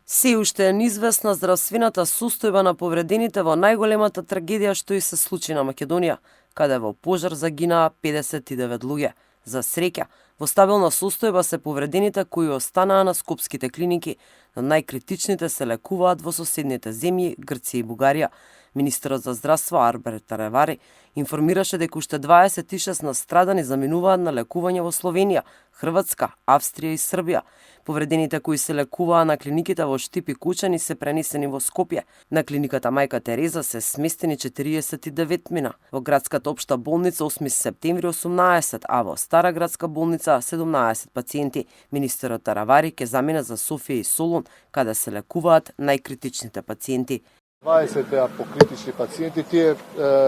Се уште е неизвестна здравствената состојба на повредените во најголемата трагедија што и се случи на Македонија, каде во пожар загинаа 59 луѓе. За среќа, во стабилна состојба се повредените кои останаа на скопските клиники, но најкритичните се лекуваат во соседните земји Грција и Бугарија. Министерот за здравство Арбер Таревари информираше дека уште 26 настрадани заминуваат на лекување во Словенија, Хрватска, Австрија и Србија. Повредените кои се лекуваа на клиниките во Штип и Кучани се пренесени во Скопје. На клиниката Мајка Тереза се сместени 49 мина. Во градската општа болница 8 септември 18, а во Стара градска болница 17 пациенти. Министерот Таравари ќе замине за Софија и Солун, каде се лекуваат најкритичните пациенти. 20 беа покритични пациенти, тие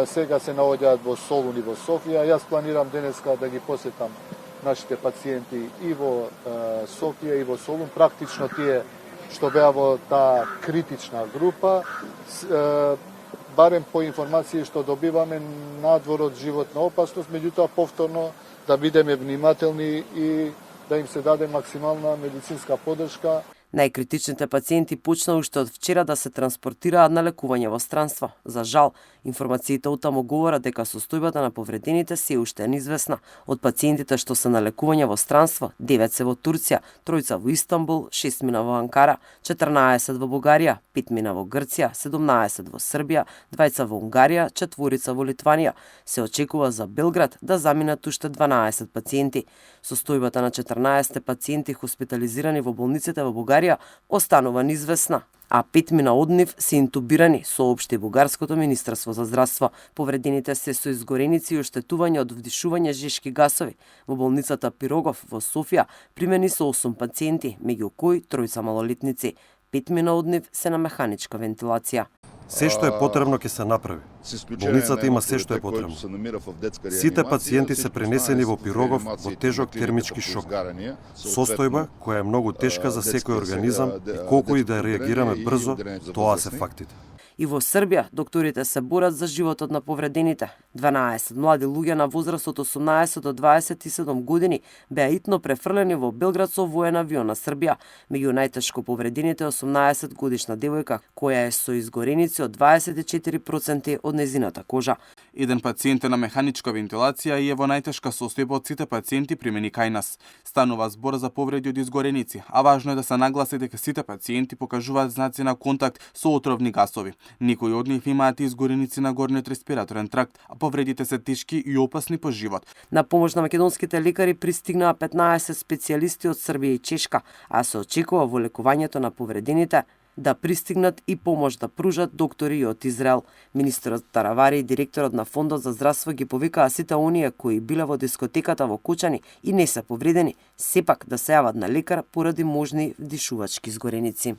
сега се наоѓаат во Солун и во Софија. Јас планирам денеска да ги посетам нашите пациенти и во Софија и во Солун. Практично тие што беа во таа критична група, барем по информации што добиваме, надвор од животна опасност, меѓутоа повторно да бидеме внимателни и да им се даде максимална медицинска поддршка. Најкритичните пациенти почнаа уште од вчера да се транспортираат на лекување во странство. За жал, информациите оттаму говорат дека состојбата на повредените се уште е неизвестна. Од пациентите што се на лекување во странство, 9 се во Турција, 3 во Истанбул, 6 мина во Анкара, 14 во Бугарија, 5 мина во Грција, 17 во Србија, 2 во Унгарија, 4 во Литванија. Се очекува за Белград да заминат уште 12 пациенти. Состојбата на 14 пациенти хоспитализирани во болниците во Бугарија останува неизвестна, а 5 мина од нив се интубирани, соопшти Бугарското министерство за здравство. Повредените се со изгореници и оштетување од вдишување жешки гасови. Во болницата Пирогов во Софија примени се 8 пациенти, меѓу кои 3 малолетници. 5 мина од нив се на механичка вентилација. Се што е потребно ќе се направи. Болницата има се што е потребно. Сите пациенти се пренесени во Пирогов во тежок термички шок. Состојба која е многу тешка за секој организам и колку и да реагираме брзо, тоа се фактите. И во Србија докторите се борат за животот на повредените. 12 млади луѓе на возраст од 18 до 27 години беа итно префрлени во Белград со воен авион на Србија. Меѓу најтешко повредените 18 годишна девојка, која е со изгореници од 24% од незината кожа. Еден пациент е на механичка вентилација и е во најтешка состојба од сите пациенти примени кај нас. Станува збор за повреди од изгореници, а важно е да се нагласи дека сите пациенти покажуваат знаци на контакт со отровни гасови. Никои од нив имаат изгореници на горниот респираторен тракт, а повредите се тешки и опасни по живот. На помош на македонските лекари пристигнаа 15 специјалисти од Србија и Чешка, а се очекува во лекувањето на повредените да пристигнат и помош да пружат доктори и од Израел. Министерот Таравари и директорот на Фондот за здравство ги повикаа сите оние кои биле во дискотеката во Кучани и не се повредени, сепак да се јават на лекар поради можни вдишувачки изгореници.